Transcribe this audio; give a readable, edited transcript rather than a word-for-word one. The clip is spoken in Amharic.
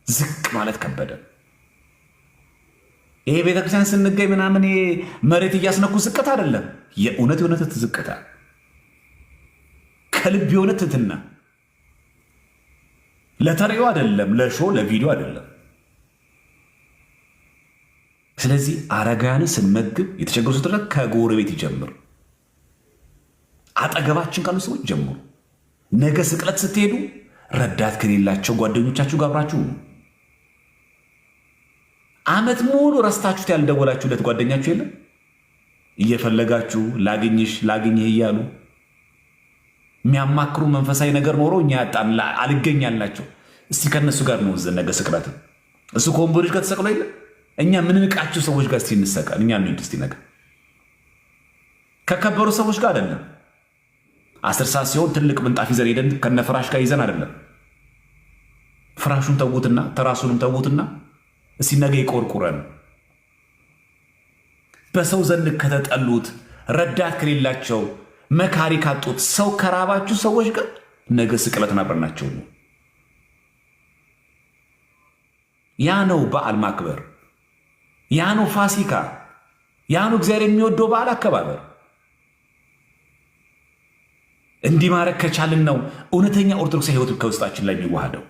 ዝቅ ማለት ከበደ። ይሄ ቤተክርስቲያን ስንገኝ ምናምን መሬት እያስነኩ ዝቅት አይደለም። የእውነት ዝቅታ ከልብ የሆነ ትትና ለተሪዮ አይደለም፣ ለሾ ለቪዲዮ አይደለም። ስለዚህ አረጋውያንን ስንመግብ የተቸገሩ ስትረክ ከጎረቤት ይጀምር፣ አጠገባችን ካሉ ሰዎች ጀምሩ። ነገ ስቅለት ስትሄዱ ረዳት ከሌላቸው ጓደኞቻችሁ ጋር አብራችሁ ዓመት ሙሉ ረስታችሁት ያልደወላችሁለት ጓደኛችሁ የለም? እየፈለጋችሁ ላግኝህ እያሉ የሚያማክሩ መንፈሳዊ ነገር ኖሮ እኛ ያጣን አልገኛላቸው። እስቲ ከነሱ ጋር ነው ነገ ስቅለት። እሱ ከወንበሮች ጋር ተሰቅሎ የለ እኛ ምንንቃቸው ሰዎች ጋር እስቲ እንሰቀል። እኛ ነው እስቲ ነገ ከከበሩ ሰዎች ጋር አይደለም። 10 ሰዓት ሲሆን ትልቅ ምንጣፍ ይዘን ሄደን ከነፍራሽ ጋር ይዘን አይደለም። ፍራሹን ተዉትና ተራሱንም ተዉትና እስቲ ነገ ይቆርቁረን። በሰው ዘንድ ከተጠሉት ረዳት ከሌላቸው መካሪ ካጡት ሰው ከራባችሁ ሰዎች ጋር ነገ ስቅለትን አብረናቸው ነው። ያ ነው በዓል ማክበር፣ ያ ነው ፋሲካ፣ ያ ነው እግዚአብሔር የሚወደው በዓል አከባበር። እንዲህ ማድረግ ከቻልን ነው እውነተኛ ኦርቶዶክሳዊ ሕይወት ከውስጣችን ላይ የሚዋሃደው።